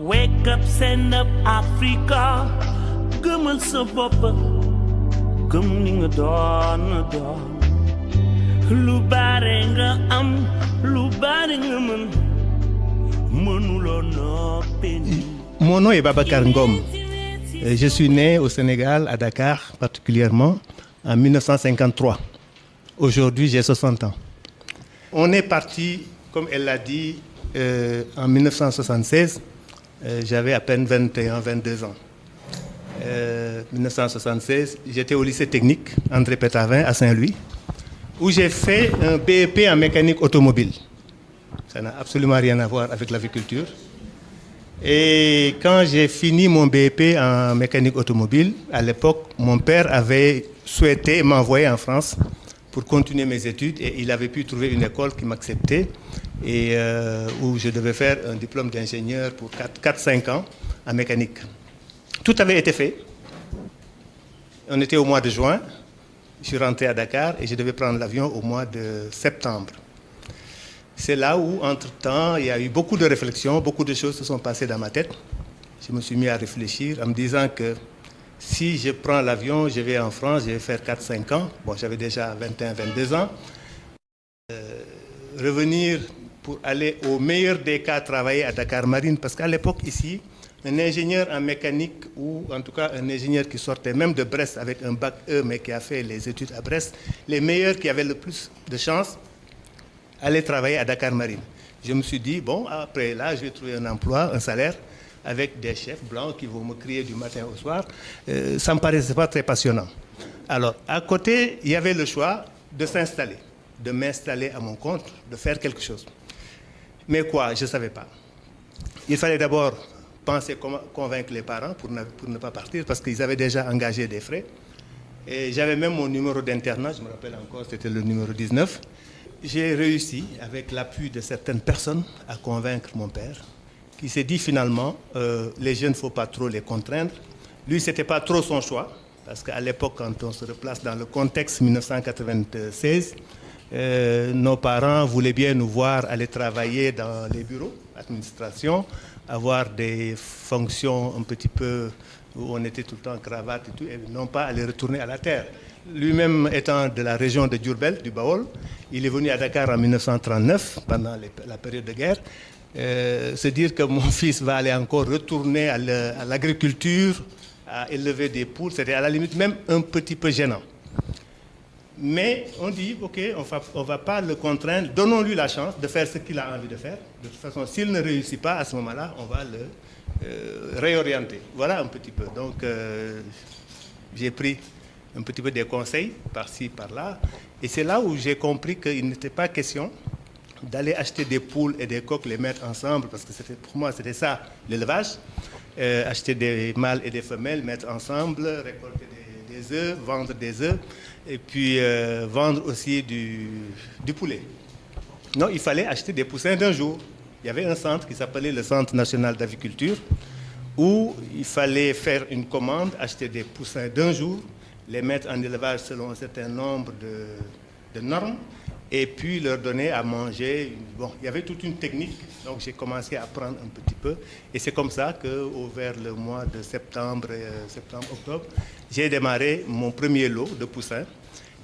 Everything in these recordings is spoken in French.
Wake up, stand up, Africa. Gëmal sa bopp, gëm ni nga doon. Lu bare nga am, lu bare nga mën, mënuloo noppi. Mon nom est Babacar Ngom. Je suis né au Sénégal, à Dakar particulièrement, en 1953. Aujourd'hui, j'ai 60 ans. On est parti, comme elle l'a dit, en 1976. J'avais à peine 21, 22 ans. 1976, j'étais au lycée technique André Pétavin à Saint-Louis, où j'ai fait un BEP en mécanique automobile. Ça n'a absolument rien à voir avec l'aviculture. Et quand j'ai fini mon BEP en mécanique automobile, à l'époque, mon père avait souhaité m'envoyer en France pour continuer mes études et il avait pu trouver une école qui m'acceptait et où je devais faire un diplôme d'ingénieur pour 4-5 ans en mécanique. Tout avait été fait. On était au mois de juin. Je suis rentré à Dakar et je devais prendre l'avion au mois de septembre. C'est là où, entre-temps, il y a eu beaucoup de réflexions, beaucoup de choses se sont passées dans ma tête. Je me suis mis à réfléchir en me disant que si je prends l'avion, je vais en France, je vais faire 4-5 ans. Bon, j'avais déjà 21, 22 ans. Revenir pour aller au meilleur des cas travailler à Dakar Marine, parce qu'à l'époque, ici, un ingénieur en mécanique, ou en tout cas un ingénieur qui sortait même de Brest avec un bac E, mais qui a fait les études à Brest, les meilleurs qui avaient le plus de chance, aller travailler à Dakar Marine. Je me suis dit, bon, après là, je vais trouver un emploi, un salaire, avec des chefs blancs qui vont me crier du matin au soir. Ça ne me paraissait pas très passionnant. Alors, à côté, il y avait le choix de s'installer, de m'installer à mon compte, de faire quelque chose. Mais quoi, je ne savais pas. Il fallait d'abord penser comment convaincre les parents pour ne pas partir, parce qu'ils avaient déjà engagé des frais. Et j'avais même mon numéro d'internat, je me rappelle encore, c'était le numéro 19. J'ai réussi, avec l'appui de certaines personnes, à convaincre mon père, qui s'est dit finalement, les jeunes, il ne faut pas trop les contraindre. Lui, ce n'était pas trop son choix, parce qu'à l'époque, quand on se replace dans le contexte 1996, nos parents voulaient bien nous voir aller travailler dans les bureaux, l'administration, avoir des fonctions un petit peu où on était tout le temps en cravate et tout, et non pas aller retourner à la terre. Lui-même étant de la région de Diourbel, du Baol, il est venu à Dakar en 1939, pendant la période de guerre. Se dire que mon fils va aller encore retourner à l'agriculture, à élever des poules, c'était à la limite même un petit peu gênant. Mais on dit, OK, on ne va pas le contraindre, donnons-lui la chance de faire ce qu'il a envie de faire. De toute façon, s'il ne réussit pas, à ce moment-là, on va le réorienter. Voilà un petit peu. Donc, j'ai pris un petit peu des conseils par-ci, par-là. Et c'est là où j'ai compris qu'il n'était pas question d'aller acheter des poules et des coqs, les mettre ensemble, parce que pour moi, c'était ça, l'élevage. Acheter des mâles et des femelles, mettre ensemble, récolter des œufs, vendre des œufs, et puis vendre aussi du poulet. Non, il fallait acheter des poussins d'un jour. Il y avait un centre qui s'appelait le Centre national d'aviculture, où il fallait faire une commande, acheter des poussins d'un jour, les mettre en élevage selon un certain nombre de normes, et puis leur donner à manger. Bon, il y avait toute une technique, donc j'ai commencé à apprendre un petit peu. Et c'est comme ça que, vers le mois de septembre-octobre, j'ai démarré mon premier lot de poussins,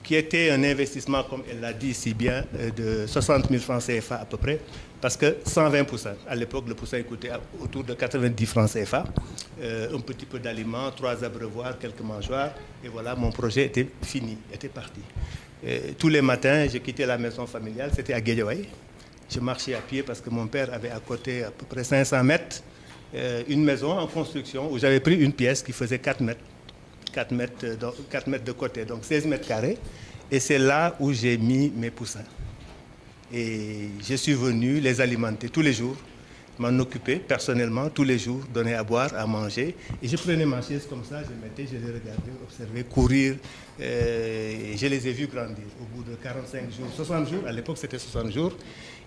qui était un investissement, comme elle l'a dit si bien, de 60 000 francs CFA à peu près, parce que 120 poussins. À l'époque, le poussin coûtait autour de 90 francs CFA, un petit peu d'aliments, 3 abreuvoirs, quelques mangeoires, et voilà, mon projet était fini, était parti. Tous les matins, je quittais la maison familiale, c'était à Guédiawaye. Je marchais à pied parce que mon père avait à côté à peu près 500 mètres une maison en construction où j'avais pris une pièce qui faisait 4 mètres. 4 mètres de côté, donc 16 mètres carrés. Et c'est là où j'ai mis mes poussins. Et je suis venu les alimenter tous les jours, m'en occuper personnellement tous les jours, donner à boire, à manger. Et je prenais ma chaise comme ça, je mettais, je les regardais, observais, courir. Et je les ai vus grandir. Au bout de 45 jours, 60 jours, à l'époque c'était 60 jours,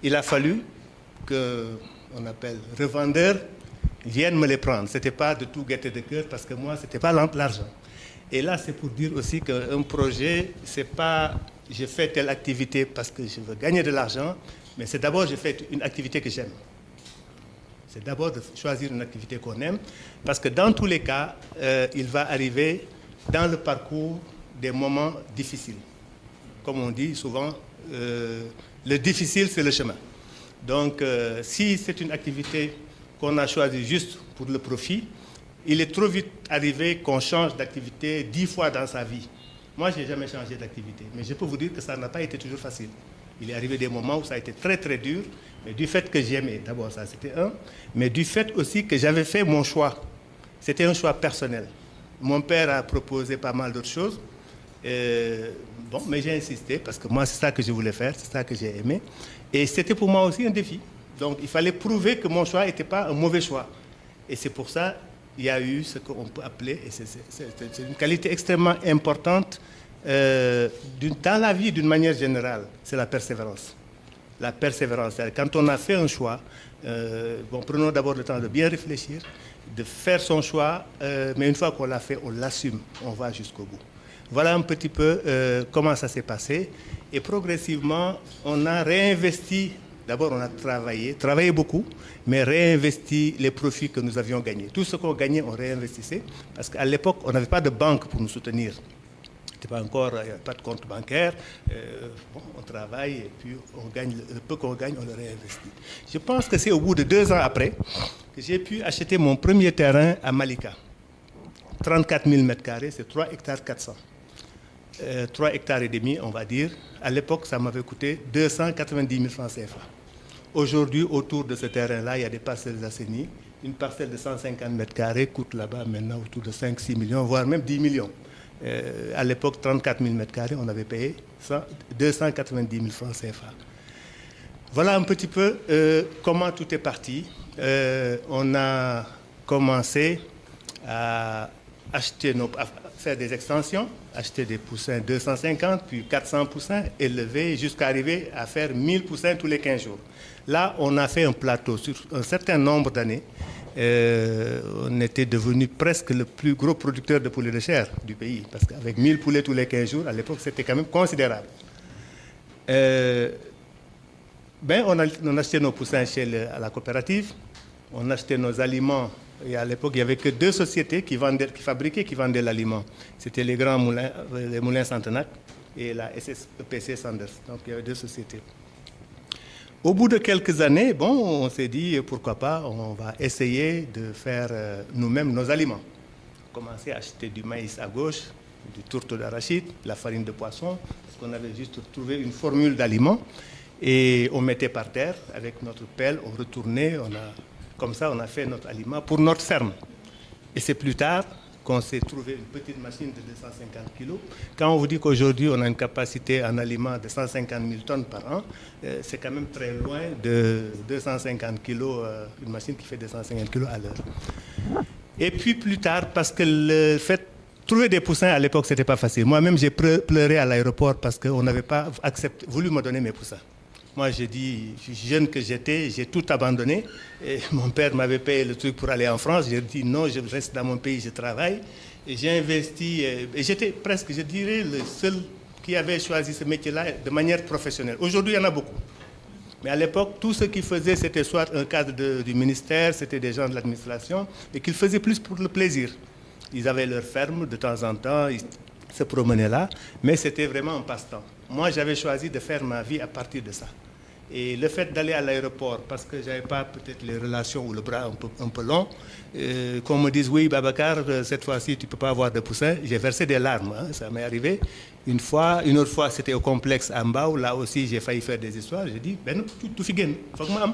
il a fallu qu'on appelle revendeur vienne me les prendre. Ce n'était pas de tout gaieté de cœur parce que moi, ce n'était pas l'argent. Et là, c'est pour dire aussi qu'un projet, ce n'est pas je fais telle activité parce que je veux gagner de l'argent, mais c'est d'abord je fais une activité que j'aime. C'est d'abord de choisir une activité qu'on aime, parce que dans tous les cas, il va arriver dans le parcours des moments difficiles. Comme on dit souvent, le difficile, c'est le chemin. Donc, si c'est une activité qu'on a choisie juste pour le profit, il est trop vite arrivé qu'on change d'activité 10 fois dans sa vie. Moi, je n'ai jamais changé d'activité, mais je peux vous dire que ça n'a pas été toujours facile. Il est arrivé des moments où ça a été très très dur, mais du fait que j'aimais, d'abord ça c'était un, mais du fait aussi que j'avais fait mon choix. C'était un choix personnel. Mon père a proposé pas mal d'autres choses, bon, mais j'ai insisté parce que moi c'est ça que je voulais faire, c'est ça que j'ai aimé, et c'était pour moi aussi un défi. Donc il fallait prouver que mon choix n'était pas un mauvais choix. Et c'est pour ça qu'il y a eu ce qu'on peut appeler, et c'est une qualité extrêmement importante dans la vie d'une manière générale, c'est la persévérance. La persévérance, c'est-à-dire quand on a fait un choix, bon, prenons d'abord le temps de bien réfléchir, de faire son choix, mais une fois qu'on l'a fait, on l'assume, on va jusqu'au bout. Voilà un petit peu comment ça s'est passé. Et progressivement, on a réinvesti, d'abord on a travaillé beaucoup, mais réinvesti les profits que nous avions gagnés. Tout ce qu'on gagnait, on réinvestissait, parce qu'à l'époque, on n'avait pas de banque pour nous soutenir. Pas encore, il n'y avait pas de compte bancaire, bon, on travaille et puis on gagne, le peu qu'on gagne, on le réinvestit. Je pense que c'est au bout de 2 ans après que j'ai pu acheter mon premier terrain à Malika. 34 000 m², c'est 3 hectares 400. 3 hectares et demi, on va dire. À l'époque, ça m'avait coûté 290 000 francs CFA. Aujourd'hui, autour de ce terrain-là, il y a des parcelles assainies. Une parcelle de 150 m² coûte là-bas maintenant autour de 5-6 millions, voire même 10 millions. À l'époque, 34 000 m², on avait payé 290 000 francs CFA. Voilà un petit peu comment tout est parti. On a commencé à faire des extensions, acheter des poussins 250, puis 400 poussins, élevés jusqu'à arriver à faire 1000 poussins tous les 15 jours. Là, on a fait un plateau sur un certain nombre d'années. On était devenu presque le plus gros producteur de poulets de chair du pays, parce qu'avec 1000 poulets tous les 15 jours, à l'époque, c'était quand même considérable. On achetait nos poussins à la coopérative, on achetait nos aliments, et à l'époque, il n'y avait que 2 sociétés qui vendaient l'aliment. C'était les grands moulins, les moulins Santenac et la SSPC Sanders. Donc, il y avait 2 sociétés. Au bout de quelques années, bon, on s'est dit, pourquoi pas, on va essayer de faire nous-mêmes nos aliments. On a commencé à acheter du maïs à gauche, du tourteau d'arachide, la farine de poisson, parce qu'on avait juste trouvé une formule d'aliment, et on mettait par terre avec notre pelle, on retournait, comme ça on a fait notre aliment pour notre ferme. Et c'est plus tard qu'on s'est trouvé une petite machine de 250 kg. Quand on vous dit qu'aujourd'hui, on a une capacité en aliment de 150 000 tonnes par an, c'est quand même très loin de 250 kg, une machine qui fait 250 kg à l'heure. Et puis plus tard, parce que le fait trouver des poussins à l'époque, ce n'était pas facile. Moi-même, j'ai pleuré à l'aéroport parce qu'on n'avait pas voulu me donner mes poussins. Moi, j'ai dit, jeune que j'étais, j'ai tout abandonné. Et mon père m'avait payé le truc pour aller en France. J'ai dit non, je reste dans mon pays, je travaille. Et j'ai investi. Et j'étais presque, je dirais, le seul qui avait choisi ce métier-là de manière professionnelle. Aujourd'hui, il y en a beaucoup. Mais à l'époque, tous ceux qui faisaient, c'était soit un cadre du ministère, c'était des gens de l'administration, et qu'ils faisaient plus pour le plaisir. Ils avaient leur ferme de temps en temps, ils se promenaient là, mais c'était vraiment un passe-temps. Moi, j'avais choisi de faire ma vie à partir de ça. Et le fait d'aller à l'aéroport, parce que je n'avais pas peut-être les relations ou le bras un peu long, qu'on me dise, oui, Babacar, cette fois-ci, tu ne peux pas avoir de poussins, j'ai versé des larmes, hein, ça m'est arrivé. Une autre fois, c'était au complexe à Mbao, là aussi, j'ai failli faire des histoires. J'ai dit, ben non, tout fait gain, faut que moi,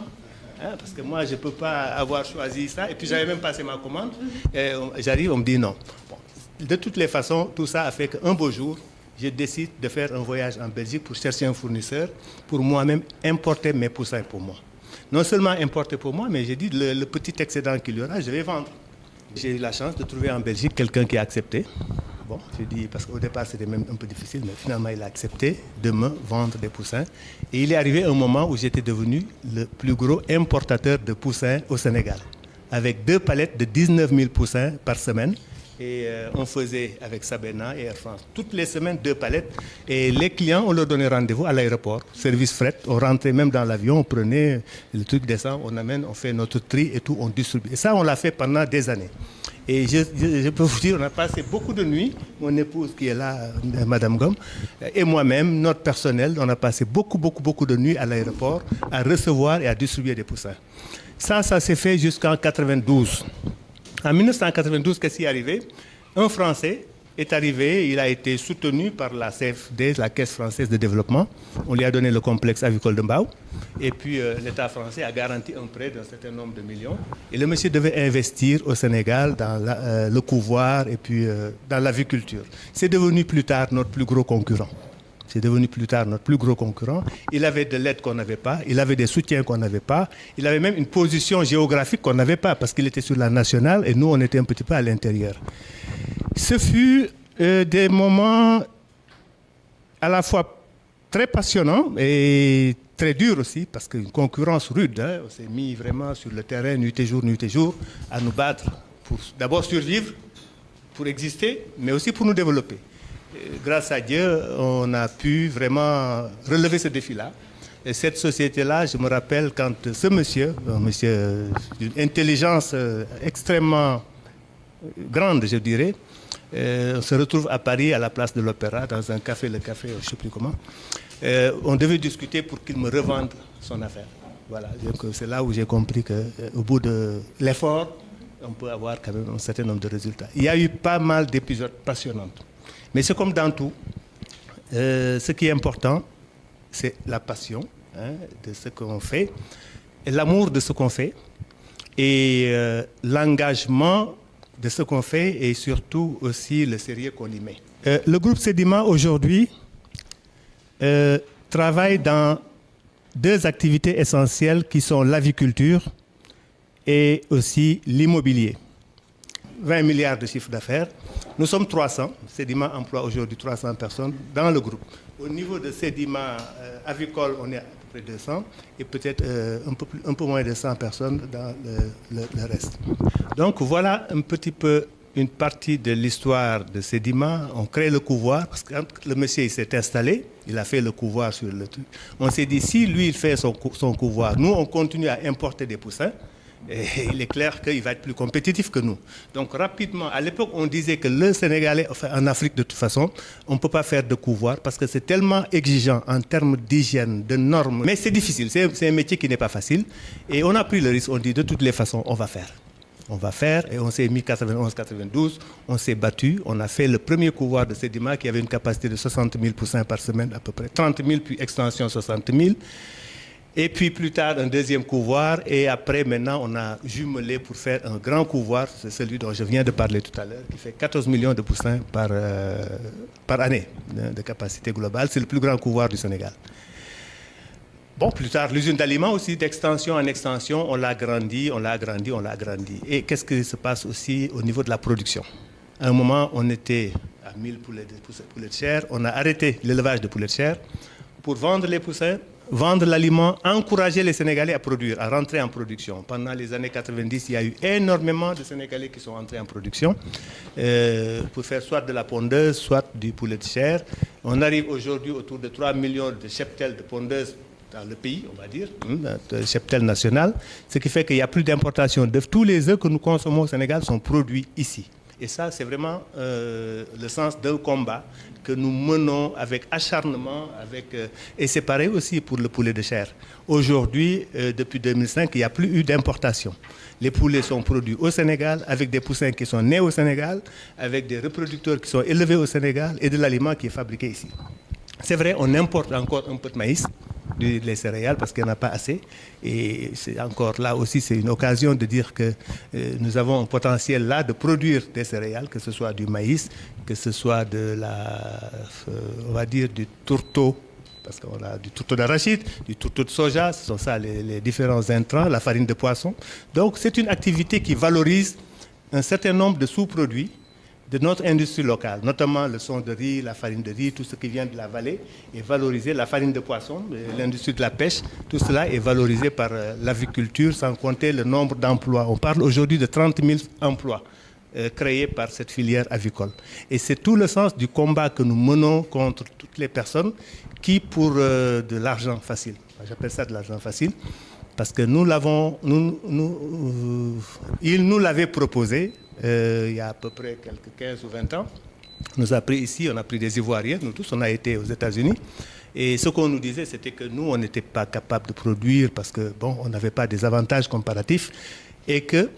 parce que moi, je ne peux pas avoir choisi ça. Et puis, j'avais même passé ma commande. J'arrive, on me dit non. Bon, de toutes les façons, tout ça a fait qu'un beau jour, je décide de faire un voyage en Belgique pour chercher un fournisseur, pour moi-même importer mes poussins pour moi. Non seulement importer pour moi, mais j'ai dit le petit excédent qu'il y aura, je vais vendre. J'ai eu la chance de trouver en Belgique quelqu'un qui a accepté. Bon, j'ai dit, parce qu'au départ c'était même un peu difficile, mais finalement il a accepté de me vendre des poussins. Et il est arrivé un moment où j'étais devenu le plus gros importateur de poussins au Sénégal, avec 2 palettes de 19 000 poussins par semaine. Et on faisait avec Sabena et Air France toutes les semaines 2 palettes. Et les clients, on leur donnait rendez-vous à l'aéroport, service fret. On rentrait même dans l'avion, on prenait le truc descend, on amène, on fait notre tri et tout, on distribue. Et ça, on l'a fait pendant des années. Et je peux vous dire, on a passé beaucoup de nuits, mon épouse qui est là, Madame Gomme, et moi-même, notre personnel, on a passé beaucoup de nuits à l'aéroport à recevoir et à distribuer des poussins. Ça s'est fait jusqu'en 92. En 1992, qu'est-ce qui est arrivé? Un Français est arrivé, il a été soutenu par la CFD, la Caisse française de développement. On lui a donné le complexe avicole de Mbao. Et puis l'État français a garanti un prêt d'un certain nombre de millions. Et le monsieur devait investir au Sénégal dans le couvoir et puis dans l'aviculture. C'est devenu plus tard notre plus gros concurrent. Il avait de l'aide qu'on n'avait pas, il avait des soutiens qu'on n'avait pas, il avait même une position géographique qu'on n'avait pas parce qu'il était sur la nationale et nous on était un petit peu à l'intérieur. Ce fut des moments à la fois très passionnants et très durs aussi parce qu'une concurrence rude, hein, on s'est mis vraiment sur le terrain nuit et jour à nous battre pour d'abord survivre, pour exister, mais aussi pour nous développer. Grâce à Dieu, on a pu vraiment relever ce défi-là. Et cette société-là, je me rappelle quand ce monsieur, un monsieur d'une intelligence extrêmement grande, je dirais, on se retrouve à Paris, à la place de l'Opéra, dans un café, je ne sais plus comment. On devait discuter pour qu'il me revende son affaire. Voilà, donc c'est là où j'ai compris qu'au bout de l'effort, on peut avoir quand même un certain nombre de résultats. Il y a eu pas mal d'épisodes passionnants. Mais c'est comme dans tout. Ce qui est important, c'est la passion de ce qu'on fait, et l'amour de ce qu'on fait, et l'engagement de ce qu'on fait, et surtout aussi le sérieux qu'on y met. Le groupe Sedima, aujourd'hui, travaille dans 2 activités essentielles qui sont l'aviculture et aussi l'immobilier. 20 milliards de chiffre d'affaires. Nous sommes 300. Sedima emploie aujourd'hui 300 personnes dans le groupe. Au niveau de Sedima avicole, on est à peu près 200 et peut-être un peu moins de 100 personnes dans le reste. Donc voilà un petit peu une partie de l'histoire de Sedima. On crée le couvoir parce que quand le monsieur s'est installé, il a fait le couvoir sur le truc. On s'est dit, si lui il fait son couvoir, nous on continue à importer des poussins. Et il est clair qu'il va être plus compétitif que nous. Donc rapidement, à l'époque, on disait que le Sénégalais, enfin en Afrique de toute façon, on ne peut pas faire de couvoir parce que c'est tellement exigeant en termes d'hygiène, de normes. Mais c'est difficile, c'est un métier qui n'est pas facile. Et on a pris le risque, on dit de toutes les façons, on va faire. On va faire et on s'est mis 91-92, on s'est battu, on a fait le premier couvoir de Sedima qui avait une capacité de 60 000 poussins par semaine à peu près, 30 000 puis extension 60 000. Et puis plus tard, un deuxième couvoir. Et après, maintenant, on a jumelé pour faire un grand couvoir. C'est celui dont je viens de parler tout à l'heure, qui fait 14 millions de poussins par année de capacité globale. C'est le plus grand couvoir du Sénégal. Bon, plus tard, l'usine d'aliments aussi, d'extension en extension, on l'a agrandi. Et qu'est-ce qui se passe aussi au niveau de la production? À un moment, on était à 1000 poulets de chair. On a arrêté l'élevage de poulets de chair pour vendre les poussins, vendre l'aliment, encourager les Sénégalais à produire, à rentrer en production. Pendant les années 90, il y a eu énormément de Sénégalais qui sont entrés en production pour faire soit de la pondeuse, soit du poulet de chair. On arrive aujourd'hui autour de 3 millions de cheptels de pondeuses dans le pays, on va dire, de cheptel national, ce qui fait qu'il n'y a plus d'importation d'œufs. Tous les œufs que nous consommons au Sénégal sont produits ici. Et ça, c'est vraiment le sens d'un combat que nous menons avec acharnement, et c'est pareil aussi pour le poulet de chair. Aujourd'hui, depuis 2005, il n'y a plus eu d'importation. Les poulets sont produits au Sénégal, avec des poussins qui sont nés au Sénégal, avec des reproducteurs qui sont élevés au Sénégal et de l'aliment qui est fabriqué ici. C'est vrai, on importe encore un peu de maïs, les céréales, parce qu'il n'y en a pas assez. Et c'est encore là aussi, c'est une occasion de dire que nous avons un potentiel là de produire des céréales, que ce soit du maïs, que ce soit on va dire du tourteau, parce qu'on a du tourteau d'arachide, du tourteau de soja, ce sont ça les différents intrants, la farine de poisson. Donc c'est une activité qui valorise un certain nombre de sous-produits de notre industrie locale, notamment le son de riz, la farine de riz, tout ce qui vient de la vallée est valorisé, la farine de poisson, l'industrie de la pêche, tout cela est valorisé par l'aviculture, sans compter le nombre d'emplois. On parle aujourd'hui de 30 000 emplois créés par cette filière avicole. Et c'est tout le sens du combat que nous menons contre toutes les personnes qui, pour de l'argent facile, j'appelle ça de l'argent facile, parce que il nous l'avait proposé il y a à peu près quelques 15 ou 20 ans. On nous a pris ici, on a pris des Ivoiriens, nous tous, on a été aux États-Unis. Et ce qu'on nous disait, c'était que nous, on n'était pas capable de produire parce que, bon, on n'avait pas des avantages comparatifs et que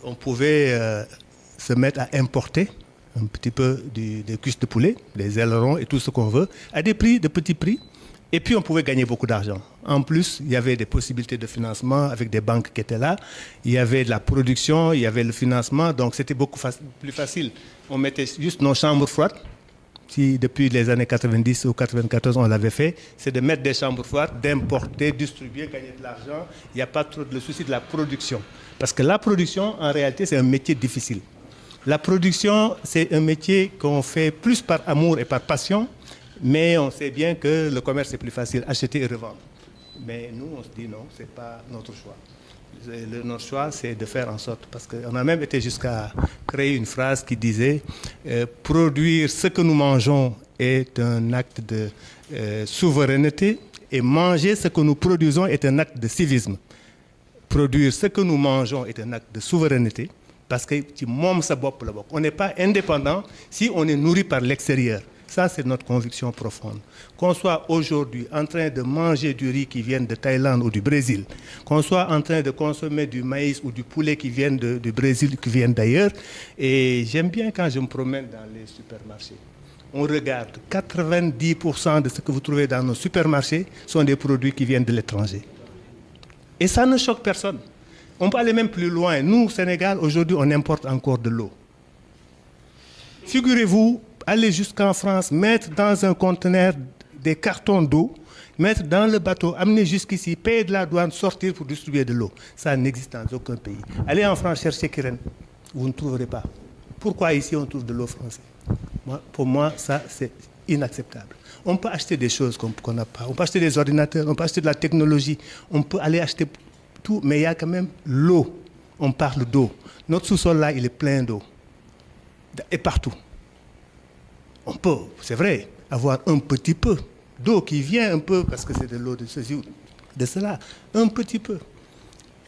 on pouvait se mettre à importer un petit peu des cuisses de poulet, des ailerons et tout ce qu'on veut, à des prix, de petits prix. Et puis, on pouvait gagner beaucoup d'argent. En plus, il y avait des possibilités de financement avec des banques qui étaient là. Il y avait de la production, il y avait le financement. Donc, c'était beaucoup plus facile. On mettait juste nos chambres froides. Si depuis les années 90 ou 94, on l'avait fait, c'est de mettre des chambres froides, d'importer, distribuer, gagner de l'argent. Il n'y a pas trop le souci de la production. Parce que la production, en réalité, c'est un métier difficile. La production, c'est un métier qu'on fait plus par amour et par passion. Mais on sait bien que le commerce est plus facile, acheter et revendre. Mais nous, on se dit non, ce n'est pas notre choix. Notre choix, c'est de faire en sorte, parce qu'on a même été jusqu'à créer une phrase qui disait produire ce que nous mangeons est un acte de souveraineté et manger ce que nous produisons est un acte de civisme. Produire ce que nous mangeons est un acte de souveraineté parce que on n'est pas indépendant si on est nourri par l'extérieur. Ça, c'est notre conviction profonde. Qu'on soit aujourd'hui en train de manger du riz qui vient de Thaïlande ou du Brésil, qu'on soit en train de consommer du maïs ou du poulet qui vient du Brésil, qui vient d'ailleurs. Et j'aime bien quand je me promène dans les supermarchés. On regarde, 90% de ce que vous trouvez dans nos supermarchés sont des produits qui viennent de l'étranger. Et ça ne choque personne. On peut aller même plus loin. Nous, au Sénégal, aujourd'hui, on importe encore de l'eau. Figurez-vous, aller jusqu'en France, mettre dans un conteneur des cartons d'eau, mettre dans le bateau, amener jusqu'ici, payer de la douane, sortir pour distribuer de l'eau. Ça n'existe dans aucun pays. Allez en France chercher Kirène, vous ne trouverez pas. Pourquoi ici on trouve de l'eau française? Pour moi, ça c'est inacceptable. On peut acheter des choses qu'on n'a pas. On peut acheter des ordinateurs, on peut acheter de la technologie, on peut aller acheter tout, mais il y a quand même l'eau. On parle d'eau. Notre sous-sol là, il est plein d'eau. Et partout. On peut, c'est vrai, avoir un petit peu d'eau qui vient un peu, parce que c'est de l'eau de ceci ou de cela, un petit peu.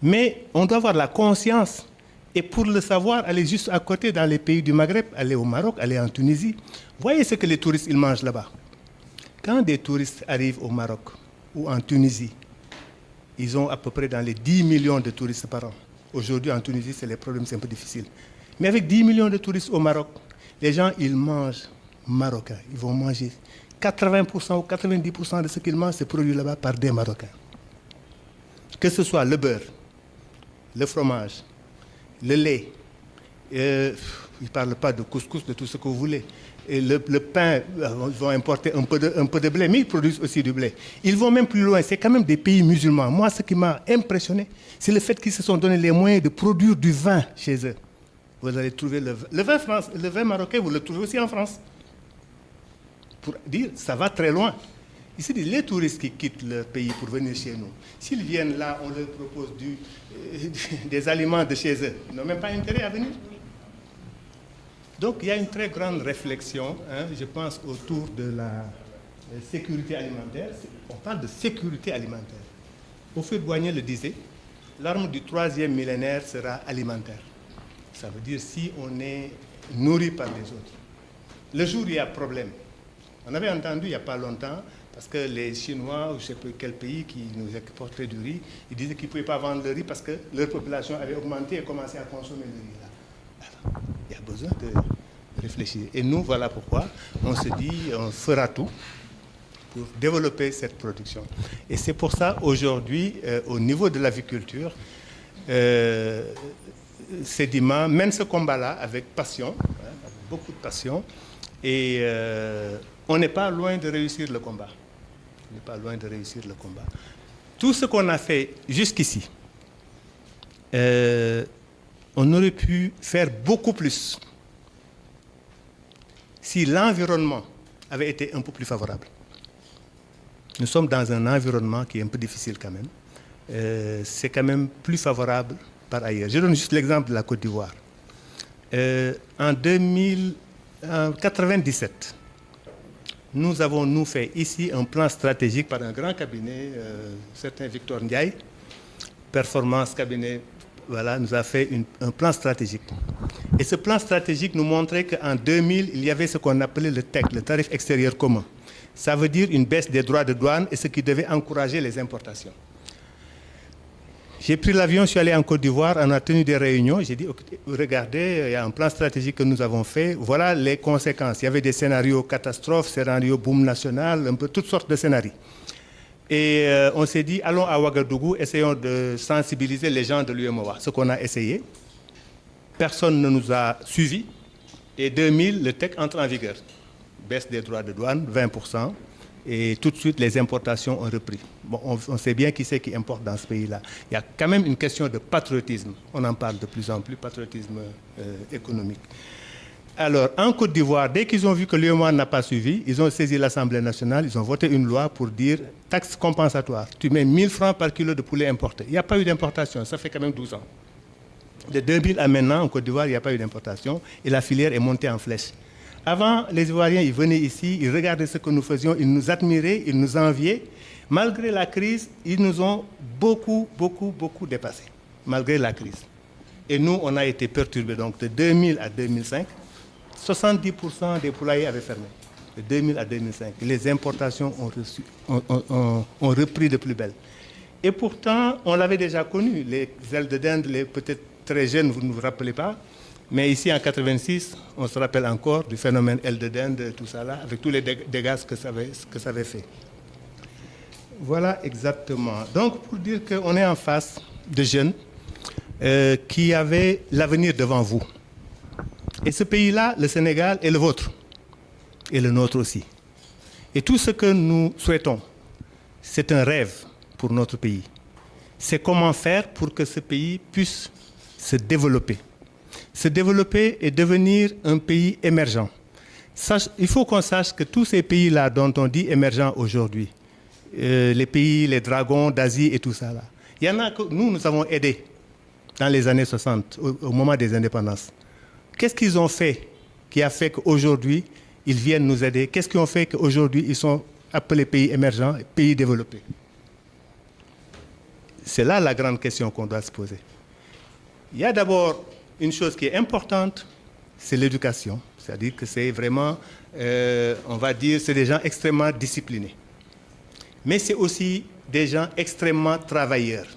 Mais on doit avoir la conscience. Et pour le savoir, aller juste à côté dans les pays du Maghreb, aller au Maroc, aller en Tunisie. Voyez ce que les touristes ils mangent là-bas. Quand des touristes arrivent au Maroc ou en Tunisie, ils ont à peu près dans les 10 millions de touristes par an. Aujourd'hui, en Tunisie, c'est les problèmes, c'est un peu difficile. Mais avec 10 millions de touristes au Maroc, les gens, ils mangent marocains. Ils vont manger 80% ou 90% de ce qu'ils mangent, c'est produit là-bas par des Marocains. Que ce soit le beurre, le fromage, le lait, ils ne parlent pas de couscous, de tout ce que vous voulez. Et le pain, ils vont importer un peu de blé, mais ils produisent aussi du blé. Ils vont même plus loin, c'est quand même des pays musulmans. Moi, ce qui m'a impressionné, c'est le fait qu'ils se sont donné les moyens de produire du vin chez eux. Vous allez trouver le vin marocain, vous le trouvez aussi en France. Pour dire, ça va très loin. Ici, les touristes qui quittent leur pays pour venir chez nous, s'ils viennent là, on leur propose des aliments de chez eux. Ils n'ont même pas intérêt à venir. Donc, il y a une très grande réflexion, je pense, autour de la sécurité alimentaire. On parle de sécurité alimentaire. Houphouët-Boigny le disait, l'arme du 3e millénaire sera alimentaire. Ça veut dire si on est nourri par les autres. Le jour où il y a problème, on avait entendu il n'y a pas longtemps, parce que les Chinois, ou je ne sais pas quel pays qui nous exportait du riz, ils disaient qu'ils ne pouvaient pas vendre le riz parce que leur population avait augmenté et commencé à consommer le riz. Là. Alors, il y a besoin de réfléchir. Et nous, voilà pourquoi on se dit, on fera tout pour développer cette production. Et c'est pour ça, aujourd'hui, au niveau de l'aviculture, Sedima mène ce combat-là avec passion, avec beaucoup de passion, et on n'est pas loin de réussir le combat. On n'est pas loin de réussir le combat. Tout ce qu'on a fait jusqu'ici, on aurait pu faire beaucoup plus si l'environnement avait été un peu plus favorable. Nous sommes dans un environnement qui est un peu difficile quand même. C'est quand même plus favorable par ailleurs. Je donne juste l'exemple de la Côte d'Ivoire. En 1997, nous avons fait ici un plan stratégique par un grand cabinet, certain Victor Ndiaye, Performance Cabinet, voilà, nous a fait un plan stratégique. Et ce plan stratégique nous montrait qu'en 2000, il y avait ce qu'on appelait le TEC, le tarif extérieur commun. Ça veut dire une baisse des droits de douane et ce qui devait encourager les importations. J'ai pris l'avion, je suis allé en Côte d'Ivoire, on a tenu des réunions, j'ai dit, regardez, il y a un plan stratégique que nous avons fait, voilà les conséquences. Il y avait des scénarios catastrophes, scénarios boom national, un peu toutes sortes de scénarios. Et on s'est dit, allons à Ouagadougou, essayons de sensibiliser les gens de l'UEMOA, ce qu'on a essayé. Personne ne nous a suivis. Et 2000, le TEC entre en vigueur. Baisse des droits de douane, 20%. Et tout de suite, les importations ont repris. Bon, on sait bien qui c'est qui importe dans ce pays-là. Il y a quand même une question de patriotisme. On en parle de plus en plus, patriotisme économique. Alors, en Côte d'Ivoire, dès qu'ils ont vu que l'UEMOA n'a pas suivi, ils ont saisi l'Assemblée nationale, ils ont voté une loi pour dire taxe compensatoire. Tu mets 1000 francs par kilo de poulet importé. Il n'y a pas eu d'importation, ça fait quand même 12 ans. De 2000 à maintenant, en Côte d'Ivoire, il n'y a pas eu d'importation et la filière est montée en flèche. Avant, les Ivoiriens, ils venaient ici, ils regardaient ce que nous faisions, ils nous admiraient, ils nous enviaient. Malgré la crise, ils nous ont beaucoup dépassés, malgré la crise. Et nous, on a été perturbés. Donc, de 2000 à 2005, 70% des poulaillers avaient fermé, de 2000 à 2005. Les importations ont repris de plus belle. Et pourtant, on l'avait déjà connu, les ailes de dinde, peut-être très jeunes, vous ne vous rappelez pas, mais ici en 86, on se rappelle encore du phénomène ailes de dinde, tout ça là, avec tous les dégâts que ça avait fait. Voilà exactement. Donc, pour dire qu'on est en face de jeunes qui avaient l'avenir devant vous. Et ce pays-là, le Sénégal, est le vôtre, et le nôtre aussi. Et tout ce que nous souhaitons, c'est un rêve pour notre pays. C'est comment faire pour que ce pays puisse se développer. Se développer et devenir un pays émergent. Il faut qu'on sache que tous ces pays-là dont on dit émergents aujourd'hui, les pays, les dragons d'Asie et tout ça, là, il y en a que nous avons aidés dans les années 60, au moment des indépendances. Qu'est-ce qu'ils ont fait qui a fait qu'aujourd'hui, ils viennent nous aider? Qu'est-ce qu'ils ont fait qu'aujourd'hui, ils sont appelés pays émergents, pays développés? C'est là la grande question qu'on doit se poser. Il y a d'abord une chose qui est importante, c'est l'éducation. C'est-à-dire que c'est vraiment, on va dire, c'est des gens extrêmement disciplinés. Mais c'est aussi des gens extrêmement travailleurs.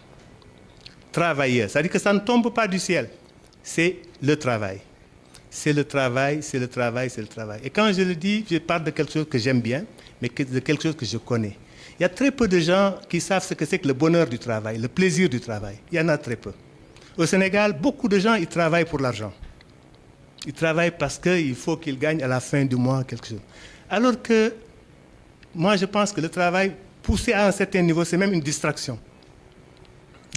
Travailleurs, c'est-à-dire que ça ne tombe pas du ciel. C'est le travail. C'est le travail, c'est le travail, c'est le travail. Et quand je le dis, je parle de quelque chose que j'aime bien, mais de quelque chose que je connais. Il y a très peu de gens qui savent ce que c'est que le bonheur du travail, le plaisir du travail. Il y en a très peu. Au Sénégal, beaucoup de gens, ils travaillent pour l'argent. Ils travaillent parce qu'il faut qu'ils gagnent à la fin du mois quelque chose. Alors que, moi, je pense que le travail, poussé à un certain niveau, c'est même une distraction.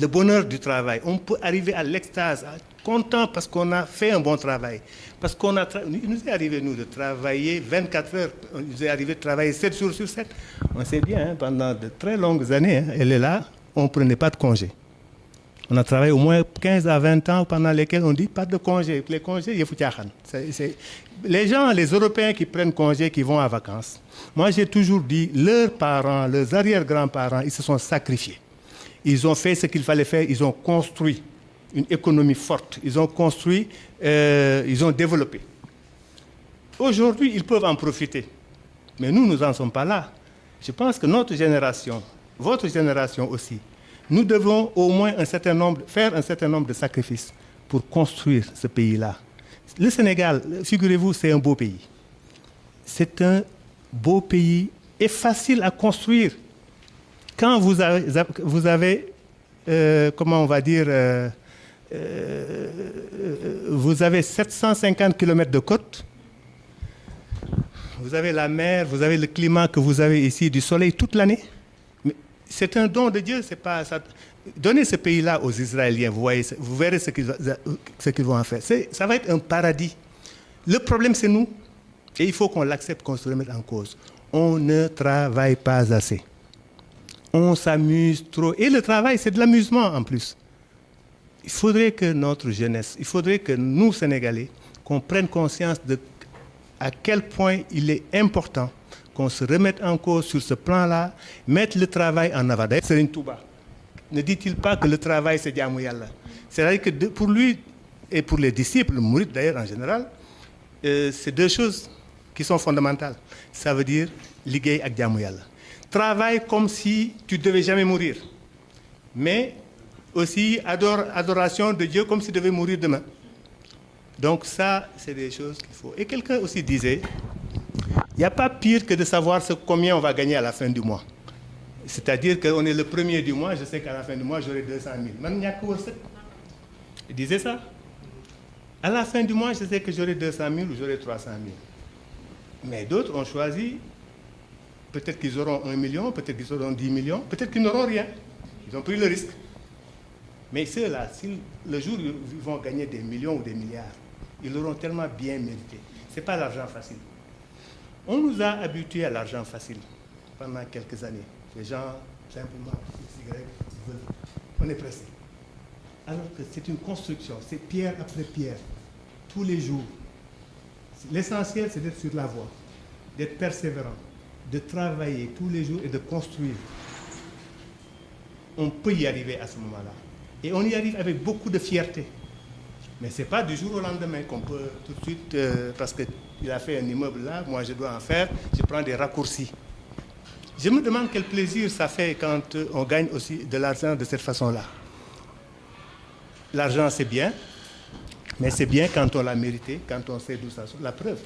Le bonheur du travail. On peut arriver à l'extase, content parce qu'on a fait un bon travail. Parce qu'on a il nous est arrivé, nous, de travailler 24 heures. Il nous est arrivé de travailler 7 jours sur 7. On sait bien, hein, pendant de très longues années, hein, elle est là, on ne prenait pas de congé. On a travaillé au moins 15 à 20 ans pendant lesquels on dit pas de congé. Les congés, il faut les gens, les Européens qui prennent congé, qui vont en vacances. Moi, j'ai toujours dit, leurs parents, leurs arrière-grands-parents, ils se sont sacrifiés. Ils ont fait ce qu'il fallait faire, ils ont construit une économie forte, ils ont construit, ils ont développé. Aujourd'hui, ils peuvent en profiter. Mais nous n'en sommes pas là. Je pense que notre génération, votre génération aussi, nous devons au moins faire un certain nombre de sacrifices pour construire ce pays-là. Le Sénégal, figurez-vous, c'est un beau pays. C'est un beau pays et facile à construire. Quand vous avez comment on va dire, vous avez 750 km de côte, vous avez la mer, vous avez le climat que vous avez ici, du soleil toute l'année. Mais c'est un don de Dieu, c'est pas ça. Donnez ce pays-là aux Israéliens, vous verrez ce qu'ils vont en faire. Ça va être un paradis. Le problème, c'est nous. Et il faut qu'on l'accepte, qu'on se remette en cause. On ne travaille pas assez. On s'amuse trop. Et le travail, c'est de l'amusement en plus. Il faudrait que notre jeunesse, il faudrait que nous, Sénégalais, qu'on prenne conscience de à quel point il est important qu'on se remette en cause sur ce plan-là, mettre le travail en avant. D'ailleurs, Serigne Touba, ne dit-il pas que le travail, c'est jaamu Yàlla? C'est-à-dire que pour lui et pour les disciples, mourides d'ailleurs en général, c'est deux choses qui sont fondamentales. Ça veut dire liggéey ak jaamu Yàlla. Travaille comme si tu ne devais jamais mourir. Mais aussi adoration de Dieu comme s'il devait mourir demain. Donc ça, c'est des choses qu'il faut. Et quelqu'un aussi disait, il n'y a pas pire que de savoir combien on va gagner à la fin du mois. C'est-à-dire qu'on est le premier du mois, je sais qu'à la fin du mois, j'aurai 200 000. Man ñàkk wërsëg. Il disait ça. À la fin du mois, je sais que j'aurai 200 000 ou j'aurai 300 000. Mais d'autres ont choisi, peut-être qu'ils auront 1 million, peut-être qu'ils auront 10 millions, peut-être qu'ils n'auront rien. Ils ont pris le risque. Mais ceux-là, si le jour où ils vont gagner des millions ou des milliards, ils l'auront tellement bien mérité. Ce n'est pas l'argent facile. On nous a habitués à l'argent facile pendant quelques années. Les gens, simplement, veulent. On est pressé. Alors que c'est une construction, c'est pierre après pierre, tous les jours. L'essentiel, c'est d'être sur la voie, d'être persévérant, de travailler tous les jours et de construire. On peut y arriver à ce moment-là. Et on y arrive avec beaucoup de fierté. Mais ce n'est pas du jour au lendemain qu'on peut tout de suite, parce qu'il a fait un immeuble là, moi je dois en faire, je prends des raccourcis. Je me demande quel plaisir ça fait quand on gagne aussi de l'argent de cette façon-là. L'argent, c'est bien, mais c'est bien quand on l'a mérité, quand on sait d'où ça sort. La preuve,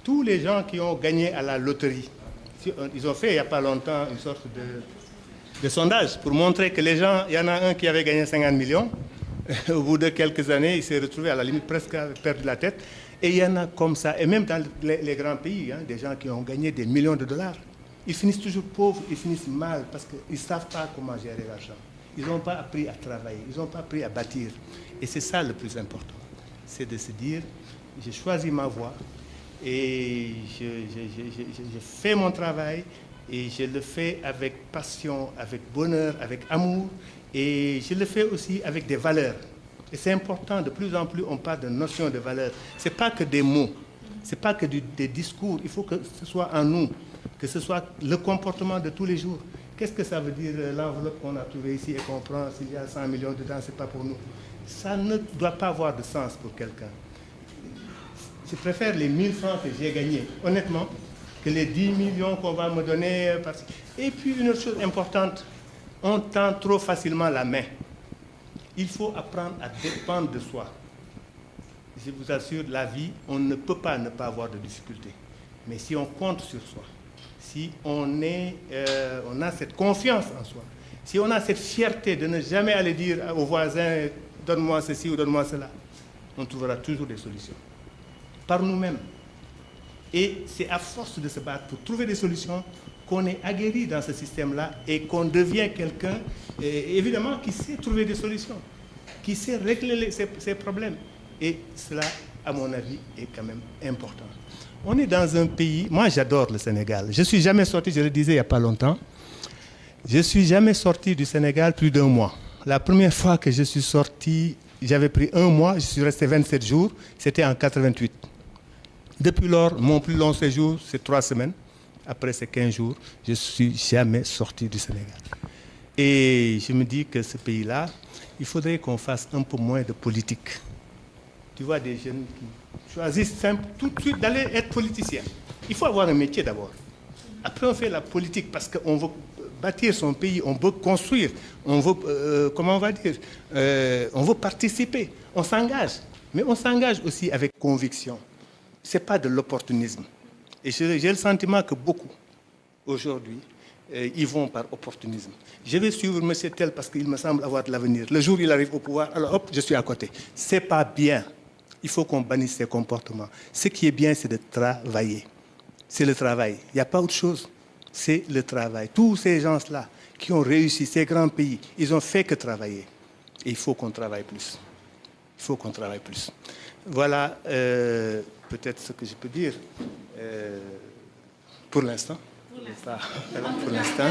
tous les gens qui ont gagné à la loterie, ils ont fait il n'y a pas longtemps une sorte de sondage pour montrer que les gens, il y en a un qui avait gagné 50 millions, au bout de quelques années, il s'est retrouvé à la limite presque à perdre la tête, et il y en a comme ça, et même dans les grands pays, des gens qui ont gagné des millions de dollars, ils finissent toujours pauvres, ils finissent mal, parce qu'ils ne savent pas comment gérer l'argent. Ils n'ont pas appris à travailler, ils n'ont pas appris à bâtir. Et c'est ça le plus important, c'est de se dire, j'ai choisi ma voie, et je fais mon travail, et je le fais avec passion, avec bonheur, avec amour, et je le fais aussi avec des valeurs. Et c'est important, de plus en plus, on parle de notion de valeur. Ce n'est pas que des mots, ce n'est pas que des discours, il faut que ce soit en nous, que ce soit le comportement de tous les jours. Qu'est-ce que ça veut dire, l'enveloppe qu'on a trouvée ici et qu'on prend, s'il y a 100 millions dedans, ce n'est pas pour nous. Ça ne doit pas avoir de sens pour quelqu'un. Je préfère les 1000 francs que j'ai gagnés, honnêtement, que les 10 millions qu'on va me donner. Et puis une autre chose importante, on tend trop facilement la main. Il faut apprendre à dépendre de soi. Je vous assure, la vie, on ne peut pas ne pas avoir de difficultés. Mais si on compte sur soi, si on a cette confiance en soi, si on a cette fierté de ne jamais aller dire aux voisins « donne-moi ceci ou donne-moi cela », on trouvera toujours des solutions. Par nous-mêmes. Et c'est à force de se battre pour trouver des solutions qu'on est aguerri dans ce système-là et qu'on devient quelqu'un, évidemment, qui sait trouver des solutions, qui sait régler ses problèmes. Et cela, à mon avis, est quand même important. On est dans un pays, moi j'adore le Sénégal. Je ne suis jamais sorti, je le disais il n'y a pas longtemps, je ne suis jamais sorti du Sénégal plus d'1 mois. La première fois que je suis sorti, j'avais pris 1 mois, je suis resté 27 jours, c'était en 88. Depuis lors, mon plus long séjour, c'est 3 semaines. Après ces 15 jours, je ne suis jamais sorti du Sénégal. Et je me dis que ce pays-là, il faudrait qu'on fasse un peu moins de politique. Tu vois des jeunes qui choisissent tout de suite d'aller être politiciens. Il faut avoir un métier d'abord. Après, on fait la politique parce qu'on veut bâtir son pays, on veut construire, on veut, comment on va dire, on veut participer, on s'engage. Mais on s'engage aussi avec conviction. Ce n'est pas de l'opportunisme. Et j'ai le sentiment que beaucoup, aujourd'hui, ils vont par opportunisme. Je vais suivre M. Tel parce qu'il me semble avoir de l'avenir. Le jour où il arrive au pouvoir, alors hop, je suis à côté. Ce n'est pas bien. Il faut qu'on bannisse ces comportements. Ce qui est bien, c'est de travailler. C'est le travail. Il n'y a pas autre chose. C'est le travail. Tous ces gens-là qui ont réussi, ces grands pays, ils n'ont fait que travailler. Et il faut qu'on travaille plus. Il faut qu'on travaille plus. Voilà peut-être ce que je peux dire pour l'instant. Pour l'instant.